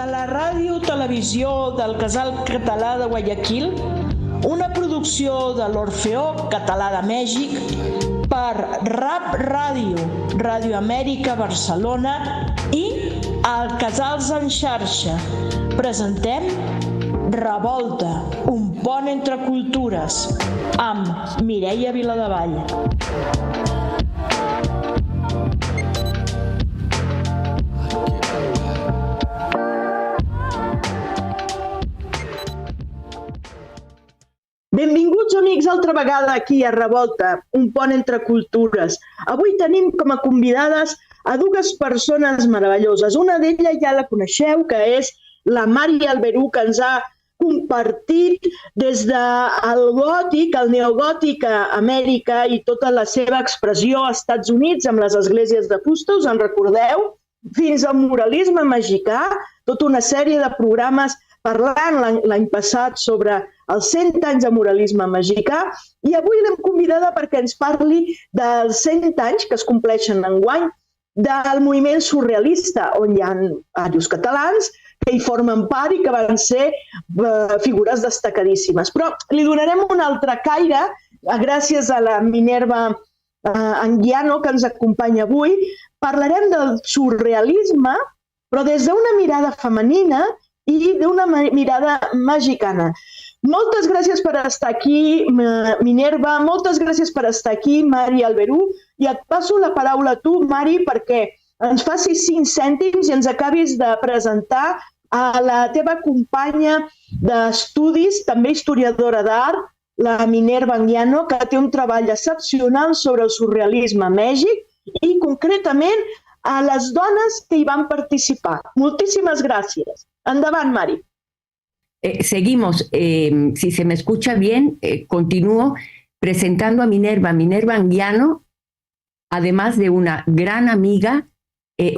de la Ràdio-Televisió del Casal Català de Guayaquil, una producció de l'Orfeó Català de Mèxic per Rap Ràdio, Ràdio Amèrica Barcelona i el Casals en xarxa. Presentem Revolta, un pont entre cultures, amb Mireia Viladevall. Benvinguts, amics, altra vegada aquí a Revolta, un pont entre cultures. Avui tenim com a convidades a dues persones meravelloses. Una d'elles ja la coneixeu, que és la Mari Alberú, que ens ha compartit des del gòtic, el neogòtic a Amèrica i tota la seva expressió als Estats Units amb les esglésies de fusta, us en recordeu? Fins al muralisme mexicà, tota una sèrie de programes parlant l'any passat sobre els 100 anys de muralisme mexicà, i avui l'hem convidada perquè ens parli dels 100 anys que es compleixen enguany del moviment surrealista, on hi ha diversos catalans que hi formen part i que van ser figures destacadíssimes. Però li donarem un altre caire gràcies a la Minerva Anguiano, que ens acompanya avui. Parlarem del surrealisme, però des d'una mirada femenina i d'una mirada mexicana. Moltes gràcies per estar aquí, Minerva, moltes gràcies per estar aquí, Mari Alberú, i et passo la paraula a tu, Mari, perquè ens facis 5 cèntims i ens acabis de presentar a la teva companya d'estudis, també historiadora d'art, la Minerva Anguiano, que té un treball excepcional sobre el surrealisme a Mèxic i concretament a les dones que hi van participar. Moltíssimes gràcies. Endavant, Mari. Seguimos. Si se me escucha bien, continúo presentando a Minerva. Minerva Anguiano, además de una gran amiga,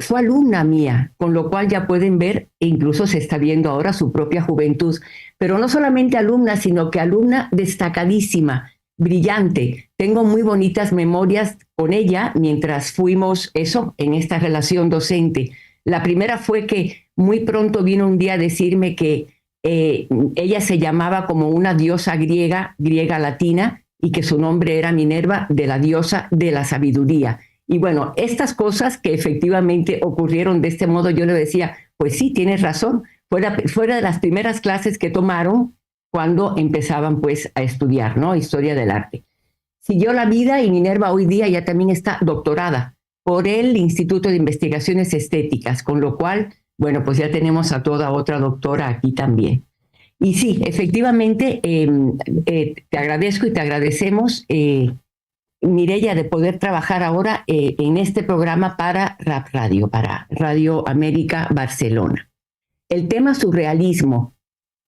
fue alumna mía, con lo cual ya pueden ver, e incluso se está viendo ahora su propia juventud, pero no solamente alumna, sino que alumna destacadísima, brillante. Tengo muy bonitas memorias con ella mientras fuimos en esta relación docente. La primera fue que muy pronto vino un día a decirme que ella se llamaba como una diosa griega latina, y que su nombre era Minerva, de la diosa de la sabiduría. Y bueno, estas cosas que efectivamente ocurrieron de este modo, yo le decía, pues sí, tienes razón, fuera de las primeras clases que tomaron cuando empezaban pues a estudiar, ¿no? Historia del arte. Siguió la vida y Minerva hoy día ya también está doctorada por el Instituto de Investigaciones Estéticas, con lo cual, bueno, pues ya tenemos a toda otra doctora aquí también. Y sí, efectivamente, te agradezco y te agradecemos, Mireia, de poder trabajar ahora en este programa para Rap Radio, para Radio América Barcelona. El tema surrealismo,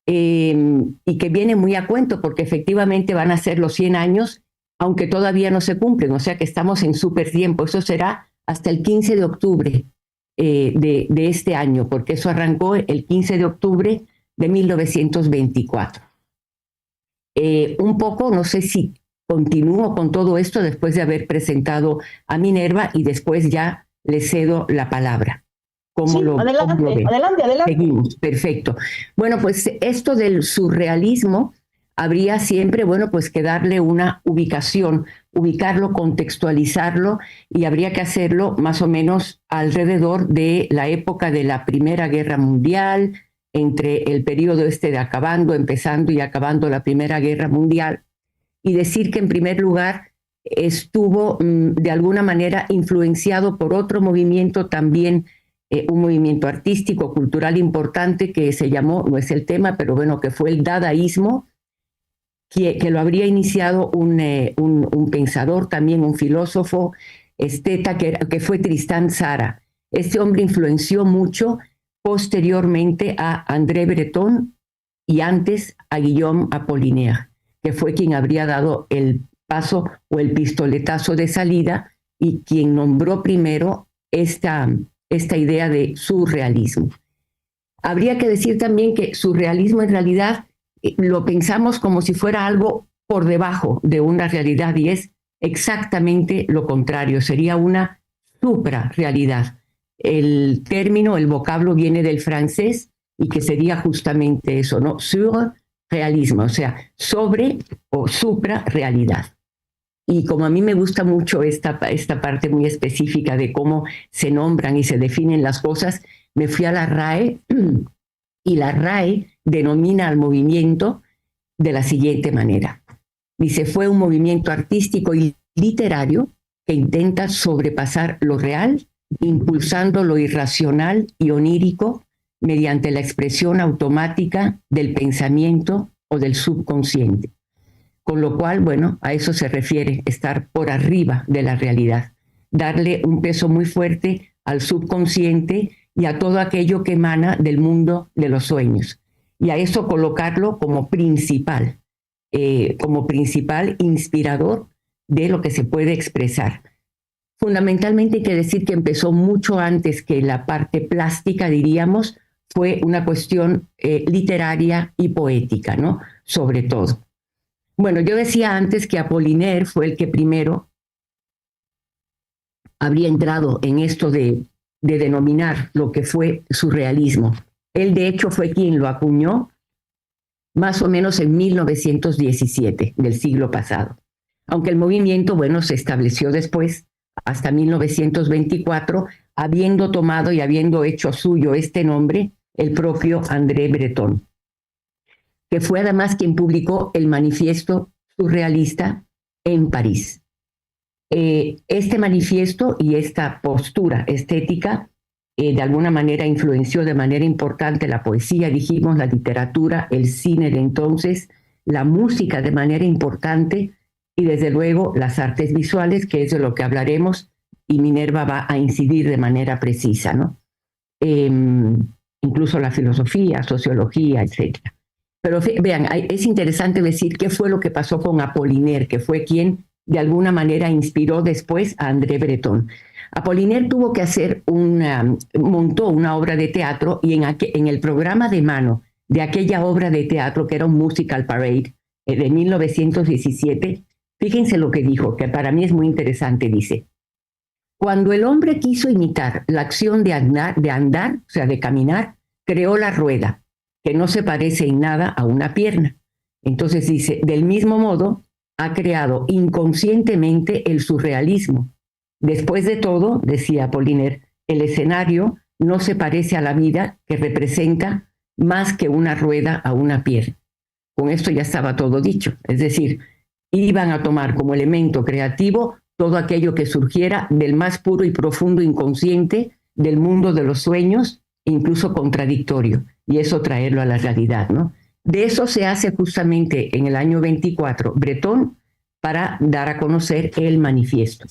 y que viene muy a cuento porque efectivamente van a ser los 100 años, aunque todavía no se cumplen, o sea que estamos en súper tiempo. Eso será hasta el 15 de octubre de este año, porque eso arrancó el 15 de octubre de 1924. Un poco, no sé si continúo con todo esto después de haber presentado a Minerva y después ya le cedo la palabra. Sí, adelante. Seguimos, perfecto. Bueno, pues esto del surrealismo habría siempre, bueno, pues que darle una ubicación, ubicarlo, contextualizarlo, y habría que hacerlo más o menos alrededor de la época de la Primera Guerra Mundial, entre el periodo empezando y acabando la Primera Guerra Mundial, y decir que en primer lugar estuvo de alguna manera influenciado por otro movimiento también, un movimiento artístico, cultural importante que se llamó, no es el tema, pero bueno, que fue el dadaísmo, que lo habría iniciado un pensador, también un filósofo, esteta, que fue Tristan Tzara. Este hombre influenció mucho posteriormente a André Breton y antes a Guillaume Apollinaire, que fue quien habría dado el paso o el pistoletazo de salida y quien nombró primero esta idea de surrealismo. Habría que decir también que surrealismo en realidad lo pensamos como si fuera algo por debajo de una realidad, y es exactamente lo contrario, sería una suprarrealidad. El término, el vocablo viene del francés y que sería justamente eso, ¿no? Surrealismo, o sea, sobre o supra-realidad. Y como a mí me gusta mucho esta parte muy específica de cómo se nombran y se definen las cosas, me fui a la RAE y la RAE denomina al movimiento de la siguiente manera. Dice, fue un movimiento artístico y literario que intenta sobrepasar lo real, impulsando lo irracional y onírico mediante la expresión automática del pensamiento o del subconsciente. Con lo cual, bueno, a eso se refiere, estar por arriba de la realidad, darle un peso muy fuerte al subconsciente y a todo aquello que emana del mundo de los sueños. Y a eso colocarlo como principal inspirador de lo que se puede expresar. Fundamentalmente hay que decir que empezó mucho antes que la parte plástica, diríamos, fue una cuestión literaria y poética, ¿no? Sobre todo. Bueno, yo decía antes que Apollinaire fue el que primero habría entrado en esto de denominar lo que fue surrealismo. Él, de hecho, fue quien lo acuñó más o menos en 1917 del siglo pasado. Aunque el movimiento, bueno, se estableció después, hasta 1924, habiendo tomado y habiendo hecho suyo este nombre el propio André Breton, que fue además quien publicó el manifiesto surrealista en París. Este manifiesto y esta postura estética de alguna manera influenció de manera importante la poesía, dijimos, la literatura, el cine de entonces, la música de manera importante y desde luego las artes visuales, que es de lo que hablaremos y Minerva va a incidir de manera precisa, ¿no? Incluso la filosofía, sociología, etc. Pero vean, es interesante decir qué fue lo que pasó con Apollinaire, que fue quien de alguna manera inspiró después a André Breton. Apollinaire tuvo que montó una obra de teatro y en el programa de mano de aquella obra de teatro, que era un musical parade de 1917, fíjense lo que dijo, que para mí es muy interesante, dice: cuando el hombre quiso imitar la acción de andar, o sea, de caminar, creó la rueda, que no se parece en nada a una pierna. Entonces dice, del mismo modo, ha creado inconscientemente el surrealismo. Después de todo, decía Apollinaire, el escenario no se parece a la vida que representa más que una rueda a una pierna. Con esto ya estaba todo dicho. Es decir, iban a tomar como elemento creativo todo aquello que surgiera del más puro y profundo inconsciente del mundo de los sueños, incluso contradictorio, y eso traerlo a la realidad, ¿no? De eso se hace justamente en el año 24 Breton para dar a conocer el manifiesto.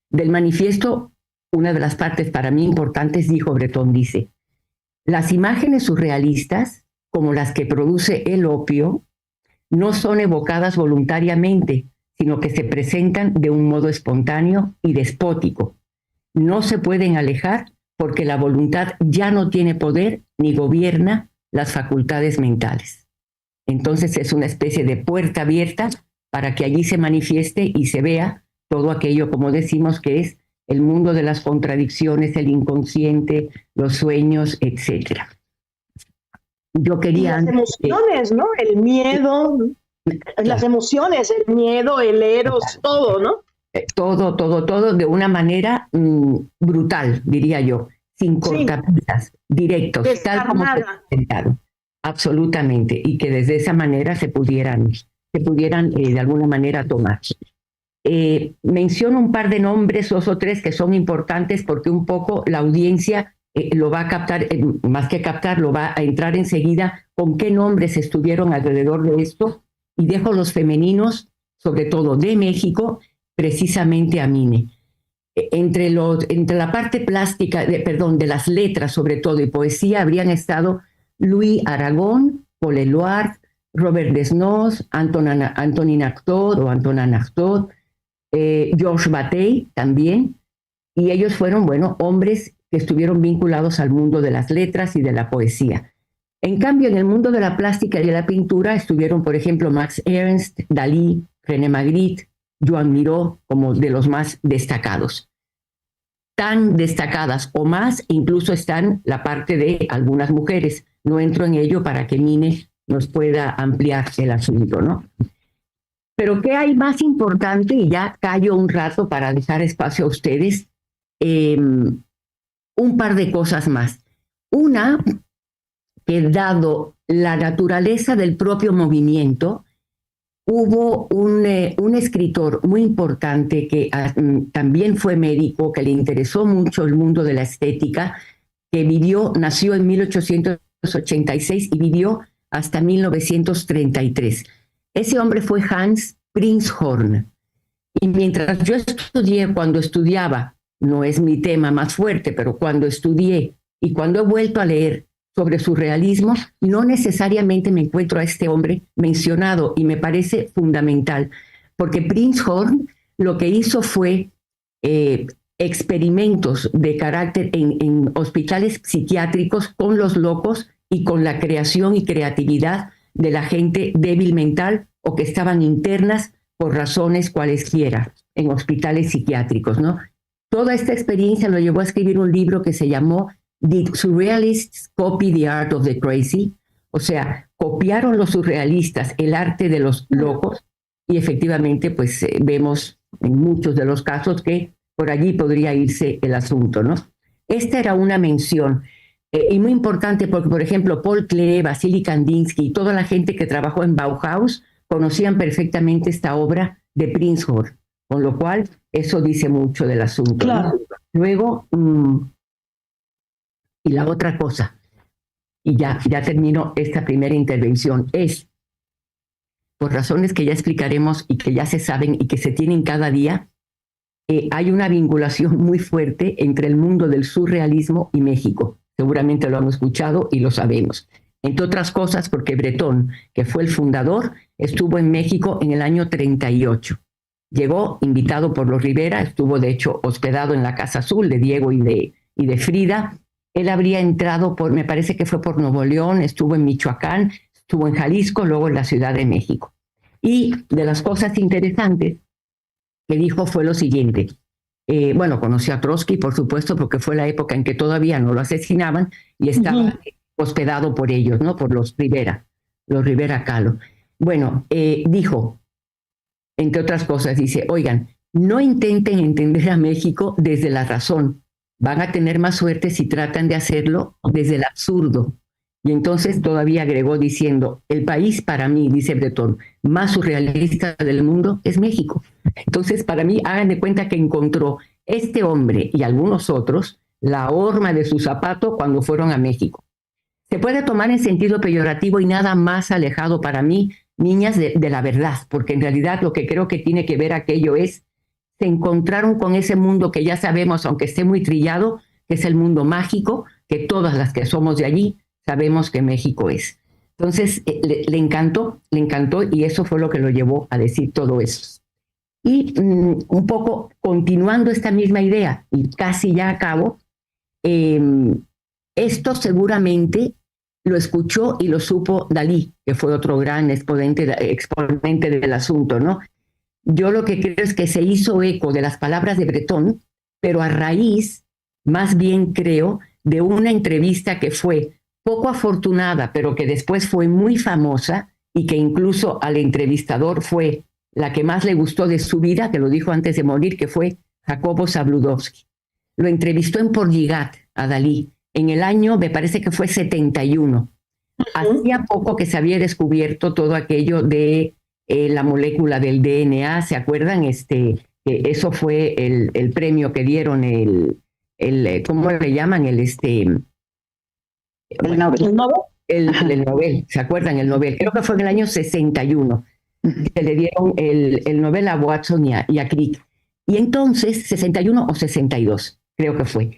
Del manifiesto, una de las partes para mí importantes, dijo Breton, dice: las imágenes surrealistas, como las que produce el opio, no son evocadas voluntariamente, sino que se presentan de un modo espontáneo y despótico. No se pueden alejar porque la voluntad ya no tiene poder ni gobierna las facultades mentales. Entonces es una especie de puerta abierta para que allí se manifieste y se vea todo aquello, como decimos, que es el mundo de las contradicciones, el inconsciente, los sueños, etc. Yo quería... Y las emociones, ¿no? El miedo, las emociones, el miedo, el eros, todo, ¿no? Todo de una manera brutal, diría yo, sin cortapisas, directos, tal como se presentaron. Absolutamente, y que desde esa manera se pudieran de alguna manera tomar. Menciono un par de nombres, 2 o 3, que son importantes porque un poco la audiencia lo va a captar, más que captar, lo va a entrar enseguida con qué nombres estuvieron alrededor de esto, y dejo los femeninos, sobre todo de México, precisamente a Mine. Entre la parte plástica, de las letras sobre todo y poesía, habrían estado Louis Aragon, Paul Eluard, Robert Desnos, Antonin Artaud, Georges Bataille también, y ellos fueron, hombres que estuvieron vinculados al mundo de las letras y de la poesía. En cambio, en el mundo de la plástica y de la pintura estuvieron, por ejemplo, Max Ernst, Dalí, René Magritte, Joan Miró, como de los más destacados. tan destacadas o más, incluso están la parte de algunas mujeres. No entro en ello para que Mine nos pueda ampliar el asunto, ¿no? Pero ¿qué hay más importante? Y ya callo un rato para dejar espacio a ustedes. Un par de cosas más. Una, que dado la naturaleza del propio movimiento, hubo un escritor muy importante que también fue médico, que le interesó mucho el mundo de la estética, que nació en 1886 y vivió hasta 1933. Ese hombre fue Hans Prinzhorn. Y mientras yo cuando estudiaba, no es mi tema más fuerte, pero cuando estudié y cuando he vuelto a leer sobre surrealismo, no necesariamente me encuentro a este hombre mencionado, y me parece fundamental, porque Prinzhorn lo que hizo fue experimentos de carácter en hospitales psiquiátricos con los locos y con la creación y creatividad de la gente débil mental o que estaban internas por razones cualesquiera en hospitales psiquiátricos, ¿no? Toda esta experiencia lo llevó a escribir un libro que se llamó Did Surrealists Copy the Art of the Crazy? O sea, copiaron los surrealistas el arte de los locos, y efectivamente pues vemos en muchos de los casos que por allí podría irse el asunto, ¿no? Esta era una mención y muy importante porque, por ejemplo, Paul Klee, Vasily Kandinsky y toda la gente que trabajó en Bauhaus conocían perfectamente esta obra de Prinzhorn, con lo cual eso dice mucho del asunto, claro, ¿no? Luego, y la otra cosa, y ya termino esta primera intervención, es, por razones que ya explicaremos y que ya se saben y que se tienen cada día, hay una vinculación muy fuerte entre el mundo del surrealismo y México. Seguramente lo hemos escuchado y lo sabemos. Entre otras cosas porque Breton, que fue el fundador, estuvo en México en el año 38. Llegó invitado por los Rivera, estuvo de hecho hospedado en la Casa Azul de Diego y de Frida. Él habría entrado me parece que fue por Nuevo León, estuvo en Michoacán, estuvo en Jalisco, luego en la Ciudad de México. Y de las cosas interesantes que dijo fue lo siguiente. Bueno, conoció a Trotsky, por supuesto, porque fue la época en que todavía no lo asesinaban y estaba hospedado por ellos, ¿no? Por los Rivera Kahlo. Bueno, dijo, entre otras cosas, dice, oigan, no intenten entender a México desde la razón. Van a tener más suerte si tratan de hacerlo desde el absurdo. Y entonces todavía agregó diciendo, el país para mí, dice Breton, más surrealista del mundo es México. Entonces, para mí, hagan de cuenta que encontró este hombre y algunos otros la horma de su zapato cuando fueron a México. Se puede tomar en sentido peyorativo y nada más alejado para mí, niñas, de la verdad, porque en realidad lo que creo que tiene que ver aquello es, se encontraron con ese mundo que ya sabemos, aunque esté muy trillado, que es el mundo mágico, que todas las que somos de allí sabemos que México es. Entonces, le encantó, y eso fue lo que lo llevó a decir todo eso. Y un poco continuando esta misma idea, y casi ya acabo, esto seguramente lo escuchó y lo supo Dalí, que fue otro gran exponente del asunto, ¿no? Yo lo que creo es que se hizo eco de las palabras de Breton, pero a raíz, más bien creo, de una entrevista que fue poco afortunada, pero que después fue muy famosa y que incluso al entrevistador fue la que más le gustó de su vida, que lo dijo antes de morir, que fue Jacobo Zabludovsky. Lo entrevistó en Portligat a Dalí en el año, me parece que fue 71. Hacía poco que se había descubierto todo aquello de la molécula del DNA, ¿se acuerdan? Eso fue el premio que dieron, ¿cómo le llaman? El Nobel. El Nobel, ¿se acuerdan? El Nobel, creo que fue en el año 61, que le dieron el Nobel a Watson y a Crick. Y entonces, 61 o 62, creo que fue.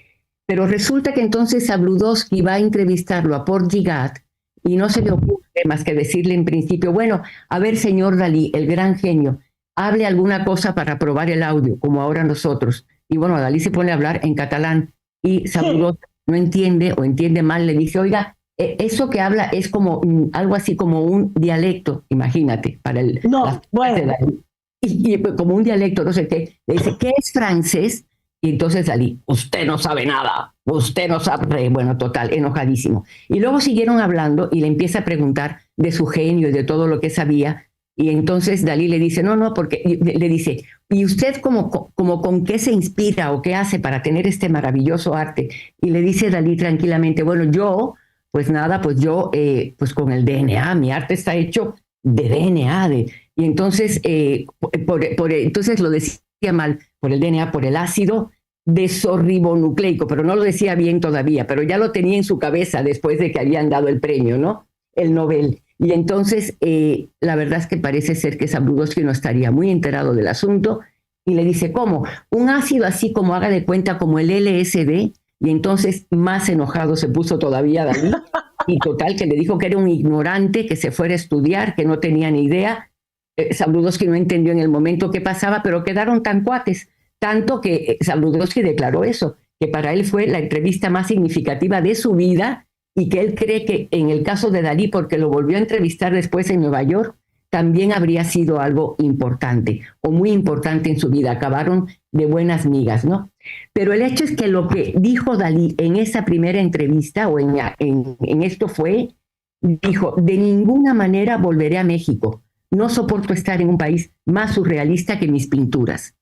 Pero resulta que entonces Zabludovsky va a entrevistarlo a Portligat y no se le ocurre más que decirle en principio, bueno, a ver, señor Dalí, el gran genio, hable alguna cosa para probar el audio, como ahora nosotros. Y bueno, Dalí se pone a hablar en catalán y Zabludovsky no entiende o entiende mal, le dice, oiga, eso que habla es como algo así como un dialecto, imagínate, para no, bueno. y como un dialecto, no sé qué. Le dice, ¿qué es francés? Y entonces Dalí, usted no sabe nada, usted no sabe, bueno, total, enojadísimo. Y luego siguieron hablando y le empieza a preguntar de su genio y de todo lo que sabía. Y entonces Dalí le dice, no, porque le dice, ¿y usted como con qué se inspira o qué hace para tener este maravilloso arte? Y le dice Dalí tranquilamente, bueno, yo, pues nada, pues yo, pues con el DNA, mi arte está hecho de DNA. Y entonces, entonces lo decía mal, por el DNA, por el ácido desoxirribonucleico, pero no lo decía bien todavía, pero ya lo tenía en su cabeza después de que habían dado el premio, ¿no? El Nobel. Y entonces, la verdad es que parece ser que Zabludovsky no estaría muy enterado del asunto y le dice, ¿cómo? Un ácido así como haga de cuenta como el LSD, y entonces más enojado se puso todavía Dalí, y total que le dijo que era un ignorante, que se fuera a estudiar, que no tenía ni idea. Zabludovsky no entendió en el momento qué pasaba, pero quedaron tan cuates, tanto que Zabludovsky declaró eso, que para él fue la entrevista más significativa de su vida, y que él cree que en el caso de Dalí, porque lo volvió a entrevistar después en Nueva York, también habría sido algo importante o muy importante en su vida. Acabaron de buenas migas, ¿no? Pero el hecho es que lo que dijo Dalí en esa primera entrevista o en esto fue, dijo, de ninguna manera volveré a México. No soporto estar en un país más surrealista que mis pinturas.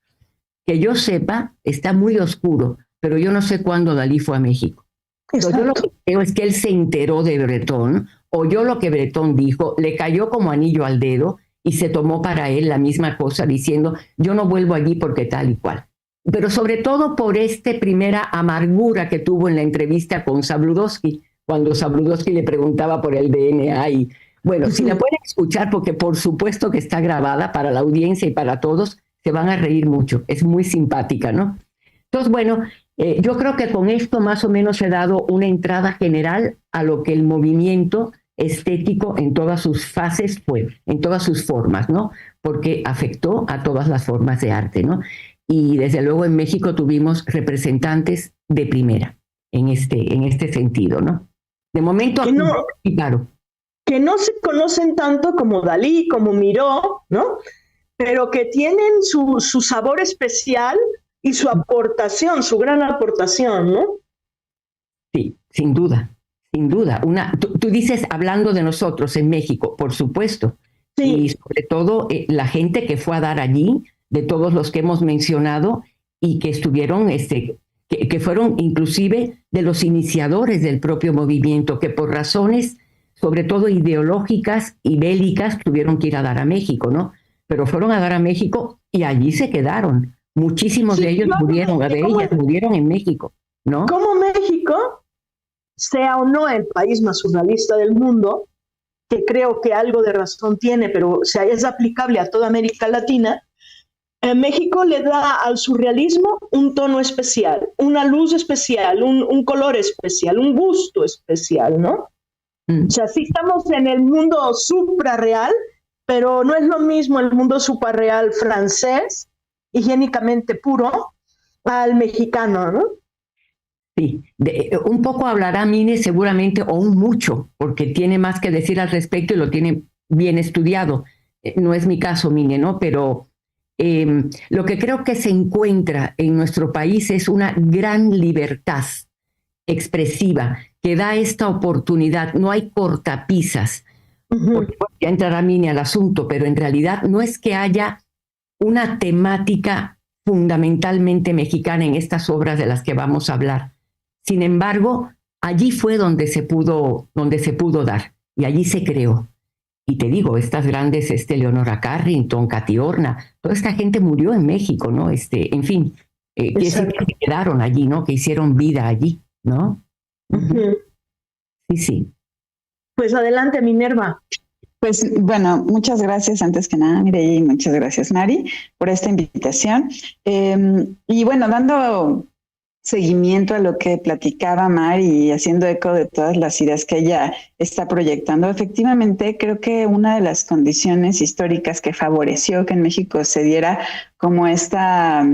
Que yo sepa, está muy oscuro, pero yo no sé cuándo Dalí fue a México. Yo lo que creo es que él se enteró de Bretón, oyó lo que Bretón dijo, le cayó como anillo al dedo y se tomó para él la misma cosa diciendo, yo no vuelvo allí porque tal y cual. Pero sobre todo por esta primera amargura que tuvo en la entrevista con Zabludovsky, cuando Zabludovsky le preguntaba por el DNA y, bueno, si la pueden escuchar, porque por supuesto que está grabada para la audiencia y para todos, se van a reír mucho, es muy simpática, ¿no? Entonces, bueno, yo creo que con esto más o menos he dado una entrada general a lo que el movimiento estético en todas sus fases fue, en todas sus formas, ¿no? Porque afectó a todas las formas de arte, ¿no? Y desde luego en México tuvimos representantes de primera en este sentido, ¿no? De momento, claro. Que no se conocen tanto como Dalí, como Miró, ¿no? Pero que tienen su sabor especial y su aportación, su gran aportación, ¿no? Sí, sin duda, sin duda. Tú dices, hablando de nosotros en México, por supuesto. Sí. Y sobre todo la gente que fue a dar allí, de todos los que hemos mencionado, y que estuvieron, que fueron inclusive de los iniciadores del propio movimiento, que por razones, sobre todo ideológicas y bélicas, tuvieron que ir a dar a México, ¿no? Pero fueron a dar a México y allí se quedaron. Muchísimos de ellos murieron, de ellas murieron en México, ¿no? Como México, sea o no el país más surrealista del mundo, que creo que algo de razón tiene, pero es aplicable a toda América Latina, México le da al surrealismo un tono especial, una luz especial, un color especial, un gusto especial, ¿no? O sea, sí estamos en el mundo suprarreal, pero no es lo mismo el mundo suprarreal francés, higiénicamente puro, al mexicano, ¿no? Sí, un poco hablará Mine seguramente, o un mucho, porque tiene más que decir al respecto y lo tiene bien estudiado. No es mi caso, Mine, ¿no? Pero lo que creo que se encuentra en nuestro país es una gran libertad expresiva que da esta oportunidad. No hay cortapisas, porque ya entrará Mine al asunto, pero en realidad no es que haya una temática fundamentalmente mexicana en estas obras de las que vamos a hablar. Sin embargo, allí fue donde se pudo dar, y allí se creó. Y te digo, estas grandes, Leonora Carrington, Katy Horna, toda esta gente murió en México, ¿no? En fin, que quedaron allí, ¿no? Que hicieron vida allí, ¿no? Sí, sí. Pues adelante, Minerva. Pues bueno, muchas gracias antes que nada, Mireia, y muchas gracias, Mari, por esta invitación. Y bueno, dando seguimiento a lo que platicaba Mari y haciendo eco de todas las ideas que ella está proyectando, efectivamente creo que una de las condiciones históricas que favoreció que en México se diera como esta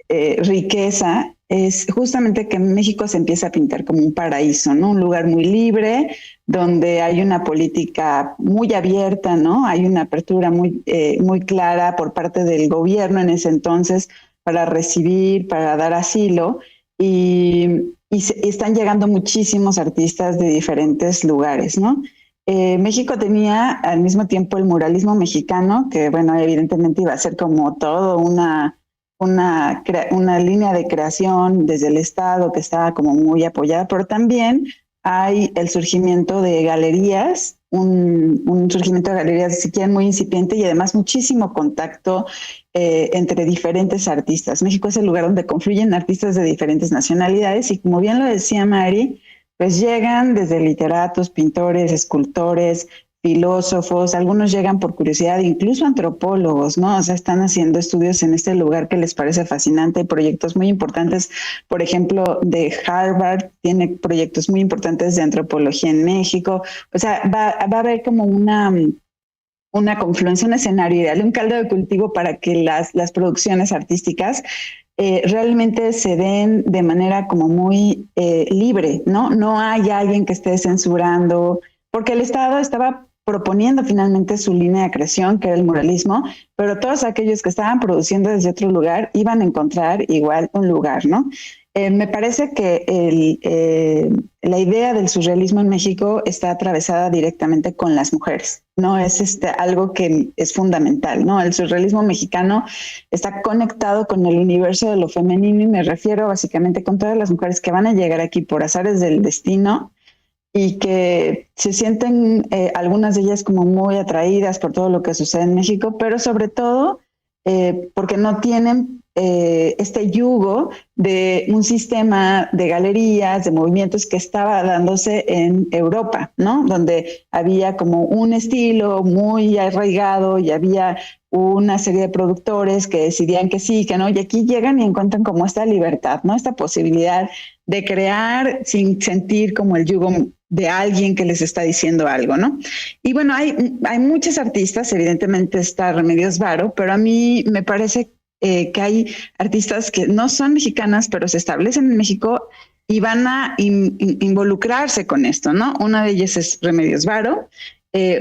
riqueza es justamente que México se empieza a pintar como un paraíso, ¿no? Un lugar muy libre, donde hay una política muy abierta, ¿no? Hay una apertura muy clara por parte del gobierno en ese entonces para recibir, para dar asilo, y están llegando muchísimos artistas de diferentes lugares, ¿no? México tenía al mismo tiempo el muralismo mexicano, que bueno, evidentemente iba a ser como todo una línea de creación desde el Estado que estaba como muy apoyada, pero también hay el surgimiento de galerías, un surgimiento de galerías, si quieren, muy incipiente y además muchísimo contacto entre diferentes artistas. México es el lugar donde confluyen artistas de diferentes nacionalidades y como bien lo decía Mari, pues llegan desde literatos, pintores, escultores, filósofos, algunos llegan por curiosidad, incluso antropólogos, ¿no? O sea, están haciendo estudios en este lugar que les parece fascinante, hay proyectos muy importantes, por ejemplo, de Harvard, tiene proyectos muy importantes de antropología en México, o sea, va a haber como una confluencia, un escenario ideal, un caldo de cultivo para que las producciones artísticas realmente se den de manera como muy libre, ¿no? No hay alguien que esté censurando, porque el Estado estaba proponiendo finalmente su línea de creación, que era el muralismo, pero todos aquellos que estaban produciendo desde otro lugar iban a encontrar igual un lugar, ¿no? Me parece que la idea del surrealismo en México está atravesada directamente con las mujeres, ¿no? Es algo que es fundamental, ¿no? El surrealismo mexicano está conectado con el universo de lo femenino y me refiero básicamente con todas las mujeres que van a llegar aquí por azares del destino y que se sienten algunas de ellas como muy atraídas por todo lo que sucede en México, pero sobre todo porque no tienen este yugo de un sistema de galerías, de movimientos que estaba dándose en Europa, ¿no? Donde había como un estilo muy arraigado y había una serie de productores que decidían que sí, que no, y aquí llegan y encuentran como esta libertad, ¿no? Esta posibilidad de crear sin sentir como el yugo de alguien que les está diciendo algo, ¿no? Y bueno, hay muchos artistas, evidentemente está Remedios Varo, pero a mí me parece que hay artistas que no son mexicanas, pero se establecen en México y van a involucrarse con esto, ¿no? Una de ellas es Remedios Varo,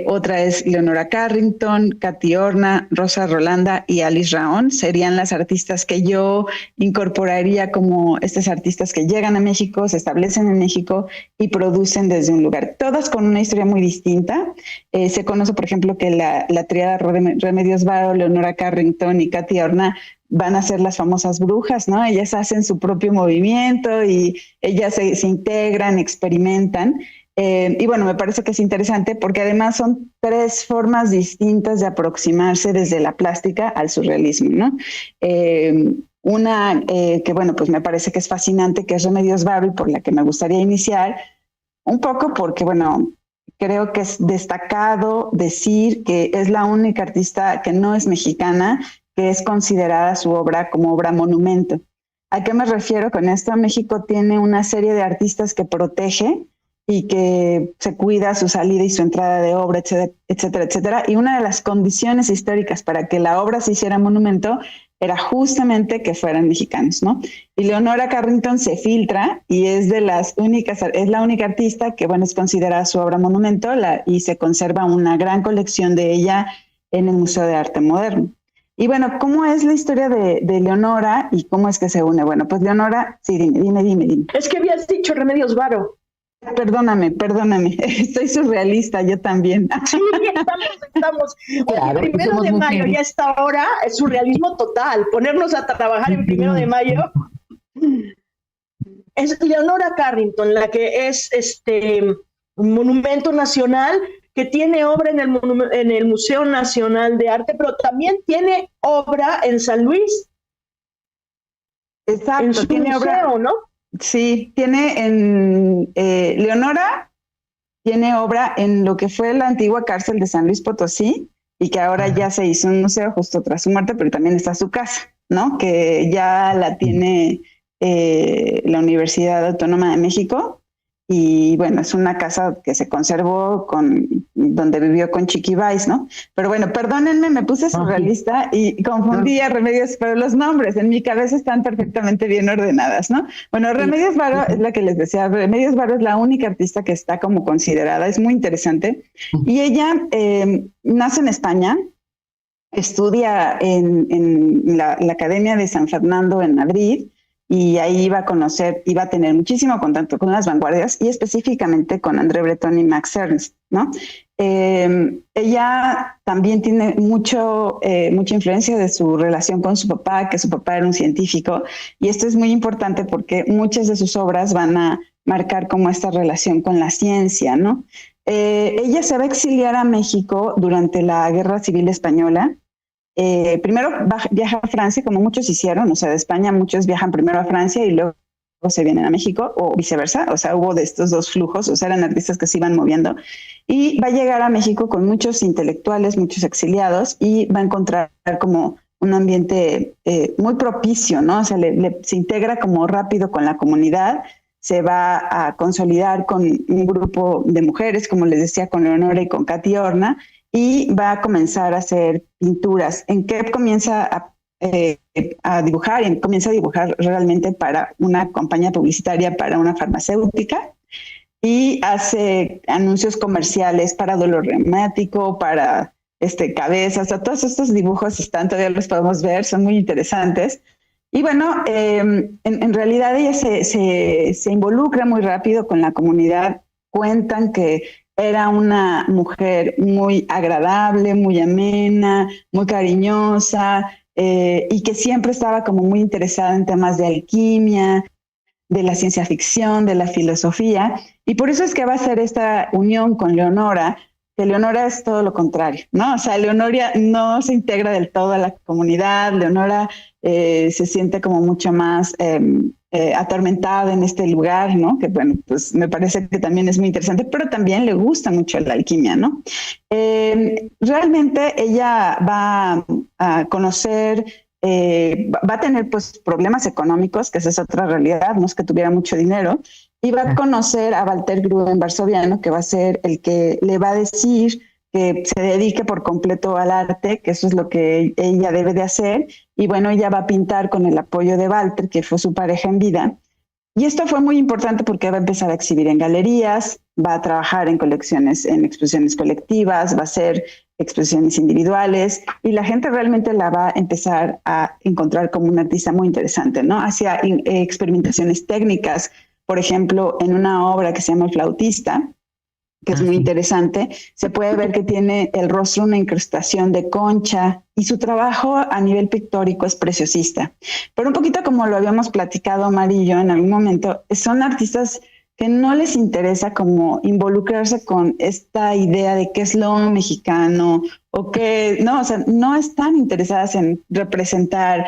otra es Leonora Carrington, Katy Horna, Rosa Rolanda y Alice Raón. Serían las artistas que yo incorporaría como estas artistas que llegan a México, se establecen en México y producen desde un lugar. Todas con una historia muy distinta. Se conoce, por ejemplo, que la tríada Remedios Varo, Leonora Carrington y Katy Horna van a ser las famosas brujas, ¿no? Ellas hacen su propio movimiento y ellas se integran, experimentan. Y bueno, me parece que es interesante porque además son tres formas distintas de aproximarse desde la plástica al surrealismo, ¿no? Una que, bueno, pues me parece que es fascinante, que es Remedios Varo y por la que me gustaría iniciar, un poco porque, bueno, creo que es destacado decir que es la única artista que no es mexicana, que es considerada su obra como obra monumento. ¿A qué me refiero con esto? México tiene una serie de artistas que protege y que se cuida su salida y su entrada de obra, etcétera, etcétera, etcétera. Y una de las condiciones históricas para que la obra se hiciera monumento era justamente que fueran mexicanos, ¿no? Y Leonora Carrington se filtra y es la única artista que, bueno, es considerada su obra monumento y se conserva una gran colección de ella en el Museo de Arte Moderno. Y bueno, ¿cómo es la historia de Leonora y cómo es que se une? Bueno, pues Leonora, sí, dime. Es que habías dicho Remedios Varo. Perdóname, estoy surrealista, yo también. Sí, estamos. Claro, el 1 de mayo y a esta hora es surrealismo total, ponernos a trabajar en 1 de mayo. Es Leonora Carrington, la que es un monumento nacional, que tiene obra en el Museo Nacional de Arte, pero también tiene obra en San Luis. Exacto, en su tiene museo, obra, ¿no? Sí, tiene Leonora tiene obra en lo que fue la antigua cárcel de San Luis Potosí y que ahora ya se hizo un museo justo tras su muerte, pero también está su casa, ¿no? Que ya la tiene la Universidad Autónoma de México y bueno, es una casa que se conservó donde vivió con Chiquibáis, ¿no? Pero bueno, perdónenme, me puse surrealista y confundí a Remedios, pero los nombres en mi cabeza están perfectamente bien ordenadas, ¿no? Bueno, Remedios Varo es la que les decía, Remedios Varo es la única artista que está como considerada, es muy interesante, y ella nace en España, estudia en la Academia de San Fernando en Madrid, y ahí iba a tener muchísimo contacto con las vanguardias y específicamente con André Breton y Max Ernst, ¿no? Ella también tiene mucha influencia de su relación con su papá, que su papá era un científico, y esto es muy importante porque muchas de sus obras van a marcar como esta relación con la ciencia, ¿no? Ella se va a exiliar a México durante la Guerra Civil Española. Primero viaja a Francia, como muchos hicieron, o sea, de España muchos viajan primero a Francia y luego se vienen a México, o viceversa, o sea, hubo de estos dos flujos, o sea, eran artistas que se iban moviendo, y va a llegar a México con muchos intelectuales, muchos exiliados, y va a encontrar como un ambiente muy propicio, ¿no? O sea, se integra como rápido con la comunidad, se va a consolidar con un grupo de mujeres, como les decía, con Leonora y con Katy Horna, y va a comenzar a hacer pinturas. ¿En qué comienza a dibujar? Y comienza a dibujar realmente para una compañía publicitaria, para una farmacéutica, y hace anuncios comerciales para dolor reumático, para cabezas. O sea, todos estos dibujos todavía los podemos ver, son muy interesantes. Y bueno, en realidad ella se involucra muy rápido con la comunidad. Cuentan que era una mujer muy agradable, muy amena, muy cariñosa, y que siempre estaba como muy interesada en temas de alquimia, de la ciencia ficción, de la filosofía, y por eso es que va a hacer esta unión con Leonora, que Leonora es todo lo contrario, ¿no? O sea, Leonora no se integra del todo a la comunidad. Leonora se siente como mucho más atormentada en este lugar, ¿no? Que bueno, pues me parece que también es muy interesante, pero también le gusta mucho la alquimia, ¿no? Realmente ella va a conocer, va a tener pues problemas económicos, que esa es otra realidad, no es que tuviera mucho dinero, y va a conocer a Walter Gruen Varsoviano, que va a ser el que le va a decir que se dedique por completo al arte, que eso es lo que ella debe de hacer, y bueno, ella va a pintar con el apoyo de Walter, que fue su pareja en vida, y esto fue muy importante porque va a empezar a exhibir en galerías, va a trabajar en colecciones, en exposiciones colectivas, va a hacer exposiciones individuales, y la gente realmente la va a empezar a encontrar como una artista muy interesante, ¿no? Hacía experimentaciones técnicas. Por ejemplo, en una obra que se llama El Flautista, que es muy interesante, se puede ver que tiene el rostro una incrustación de concha, y su trabajo a nivel pictórico es preciosista. Pero un poquito como lo habíamos platicado Mari y yo en algún momento, son artistas que no les interesa como involucrarse con esta idea de qué es lo mexicano, o que, no, o sea, no están interesadas en representar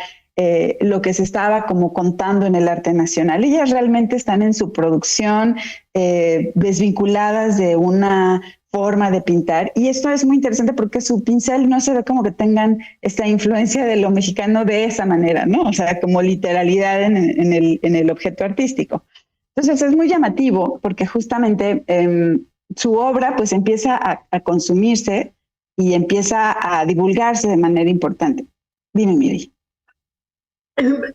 lo que se estaba como contando en el arte nacional. Ellas realmente están en su producción, desvinculadas de una forma de pintar, y esto es muy interesante porque su pincel no se ve como que tengan esta influencia de lo mexicano de esa manera, ¿no? O sea, como literalidad en el objeto artístico. Entonces es muy llamativo porque justamente su obra pues empieza a consumirse y empieza a divulgarse de manera importante. Dime, Miri.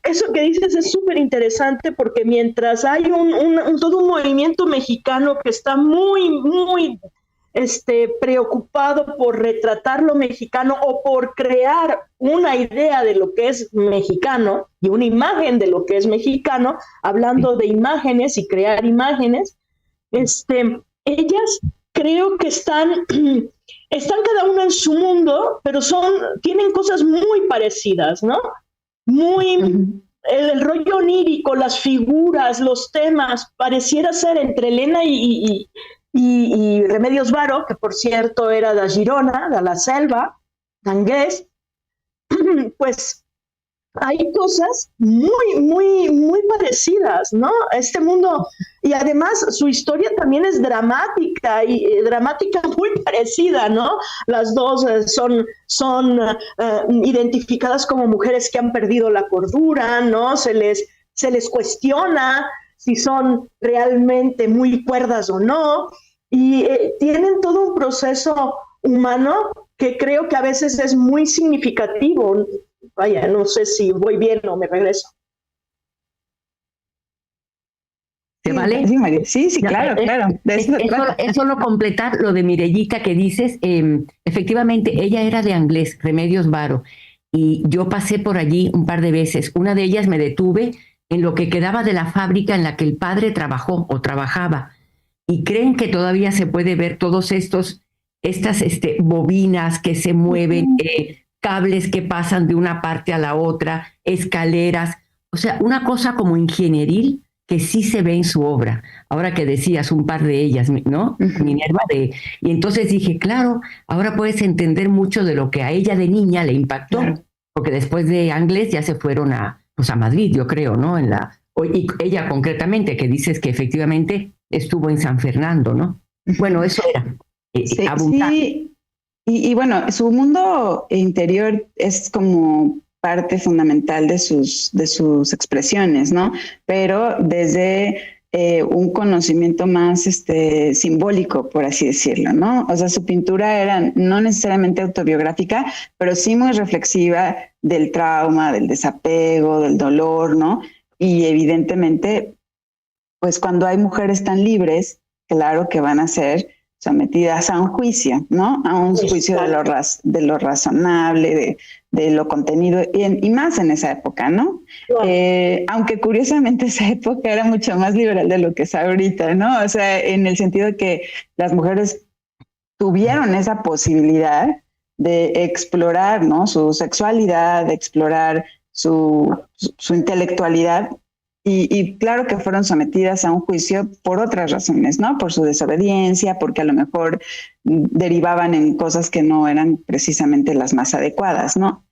Eso que dices es súper interesante porque mientras hay todo un movimiento mexicano que está muy preocupado por retratar lo mexicano o por crear una idea de lo que es mexicano y una imagen de lo que es mexicano, hablando de imágenes y crear imágenes, ellas creo que están cada una en su mundo, pero tienen cosas muy parecidas, ¿no? El rollo onírico, las figuras, los temas, pareciera ser entre Elena y Remedios Varo, que por cierto era de Girona, de la Selva, d'Angués. Pues hay cosas muy parecidas, ¿no? Este mundo, y además su historia también es dramática, y dramática muy parecida, ¿no? Las dos son identificadas como mujeres que han perdido la cordura, ¿no? Se les cuestiona si son realmente muy cuerdas o no, y tienen todo un proceso humano que creo que a veces es muy significativo. Vaya, no sé si voy bien o me regreso. ¿Te vale? Sí, María. Sí, claro, claro. De eso se trata. Es solo completar lo de Mirellita que dices. Efectivamente, ella era de Anglés, Remedios Varo, y yo pasé por allí un par de veces. Una de ellas me detuve en lo que quedaba de la fábrica en la que el padre trabajó o trabajaba. Y creen que todavía se puede ver todos estas bobinas que se mueven, cables que pasan de una parte a la otra, escaleras. O sea, una cosa como ingenieril que sí se ve en su obra. Ahora que decías un par de ellas, ¿no? Minerva y entonces dije, claro, ahora puedes entender mucho de lo que a ella de niña le impactó, porque después de Anglés ya se fueron a Madrid, yo creo, ¿no? Y ella concretamente, que dices que efectivamente estuvo en San Fernando, ¿no? Bueno, eso era. Sí. Y bueno, su mundo interior es como parte fundamental de sus expresiones, ¿no? Pero desde un conocimiento más simbólico, por así decirlo, ¿no? O sea, su pintura era no necesariamente autobiográfica, pero sí muy reflexiva del trauma, del desapego, del dolor, ¿no? Y evidentemente, pues cuando hay mujeres tan libres, claro que van a ser sometidas a un juicio, ¿no? A un juicio de lo razonable, de lo contenido, y más en esa época, ¿no? Claro. Aunque curiosamente esa época era mucho más liberal de lo que es ahorita, ¿no? O sea, en el sentido de que las mujeres tuvieron esa posibilidad de explorar, ¿no? Su sexualidad, de explorar su intelectualidad. Y claro que fueron sometidas a un juicio por otras razones, ¿no? Por su desobediencia, porque a lo mejor derivaban en cosas que no eran precisamente las más adecuadas, ¿no?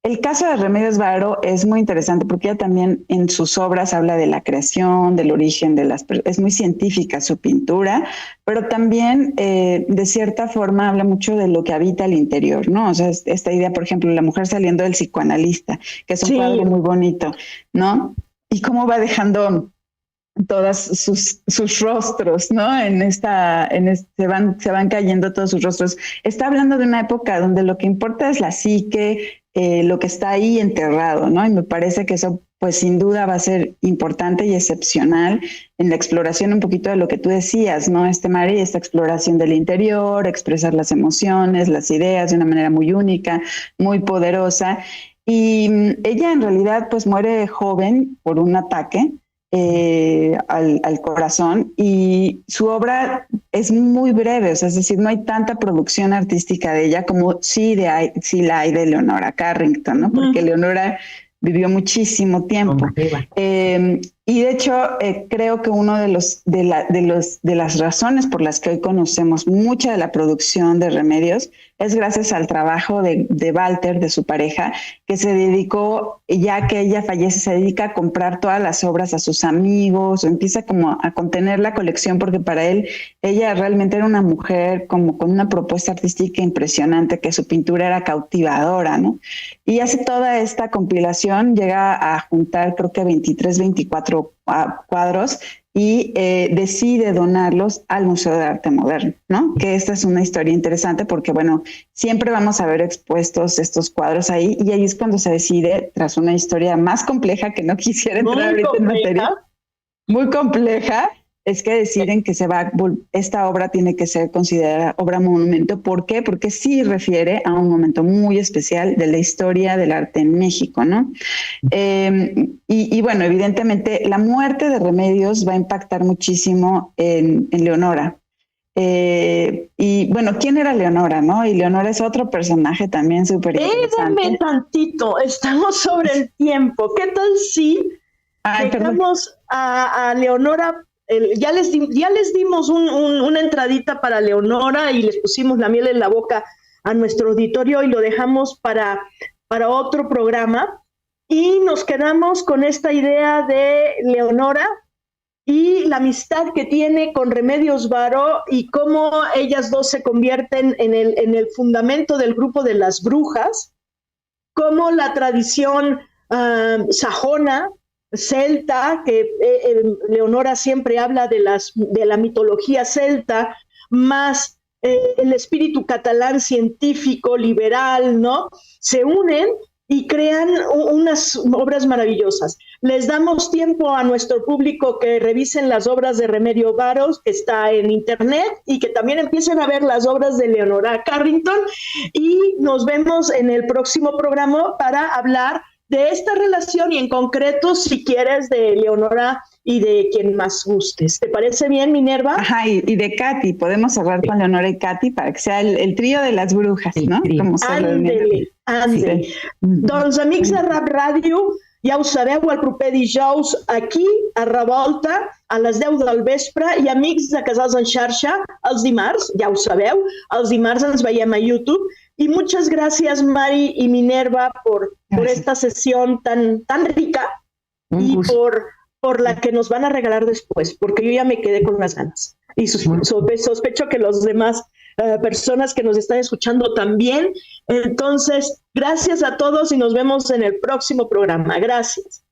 El caso de Remedios Varo es muy interesante porque ella también en sus obras habla de la creación, del origen de es muy científica su pintura, pero también de cierta forma habla mucho de lo que habita el interior, ¿no? O sea, esta idea, por ejemplo, la mujer saliendo del psicoanalista, que es un cuadro muy bonito, ¿no? Y cómo va dejando todos sus rostros, ¿no? Se van cayendo todos sus rostros. Está hablando de una época donde lo que importa es la psique, lo que está ahí enterrado, ¿no? Y me parece que eso, pues sin duda va a ser importante y excepcional en la exploración un poquito de lo que tú decías, ¿no? Mari, esta exploración del interior, expresar las emociones, las ideas de una manera muy única, muy poderosa. Y ella en realidad pues muere joven por un ataque al corazón, y su obra es muy breve, o sea, es decir, no hay tanta producción artística de ella como sí la hay de Leonora Carrington, ¿no? Porque Leonora vivió muchísimo tiempo. Y de hecho, creo que uno de las razones por las que hoy conocemos mucha de la producción de Remedios es gracias al trabajo de Walter, de su pareja, que se dedicó, ya que ella fallece, se dedica a comprar todas las obras a sus amigos, o empieza como a contener la colección, porque para él, ella realmente era una mujer como con una propuesta artística impresionante, que su pintura era cautivadora, ¿no? Y hace toda esta compilación, llega a juntar creo que 23, 24 cuadros, y decide donarlos al Museo de Arte Moderno, ¿no? Que esta es una historia interesante porque, bueno, siempre vamos a ver expuestos estos cuadros ahí, y ahí es cuando se decide, tras una historia más compleja, que no quisiera entrar ahorita en materia, muy compleja, es que deciden que esta obra tiene que ser considerada obra monumento. ¿Por qué? Porque sí refiere a un momento muy especial de la historia del arte en México, ¿no? Y bueno, evidentemente la muerte de Remedios va a impactar muchísimo en Leonora. Y bueno, ¿quién era Leonora, no? Y Leonora es otro personaje también súper interesante. Espérame tantito, estamos sobre el tiempo. ¿Qué tal si dejamos a Leonora? Ya les dimos una entradita para Leonora y les pusimos la miel en la boca a nuestro auditorio, y lo dejamos para otro programa, y nos quedamos con esta idea de Leonora y la amistad que tiene con Remedios Varo, y cómo ellas dos se convierten en el fundamento del grupo de las brujas, cómo la tradición sajona, celta, que Leonora siempre habla de la mitología celta, más el espíritu catalán científico, liberal, ¿no? Se unen y crean unas obras maravillosas. Les damos tiempo a nuestro público que revisen las obras de Remedios Varo, que está en internet, y que también empiecen a ver las obras de Leonora Carrington, y nos vemos en el próximo programa para hablar de esta relación y en concreto, si quieres, de Leonora y de quien más gustes. ¿Te parece bien, Minerva? Ajá, y de Katy, podemos hablar con Leonora y Katy para que sea el trío de las brujas, no? Ándele. Sí. Doncs, amics de Rap Ràdio, ja ho sabeu, el proper dijous aquí, a Revolta, a les 10 del vespre, i amics de Casals en Xarxa, els dimarts, ja ho sabeu, els dimarts ens veiem a YouTube. Y muchas gracias, Mari y Minerva, por esta sesión tan rica y por la que nos van a regalar después, porque yo ya me quedé con las ganas. Y sospecho que los demás personas que nos están escuchando también. Entonces, gracias a todos y nos vemos en el próximo programa. Gracias.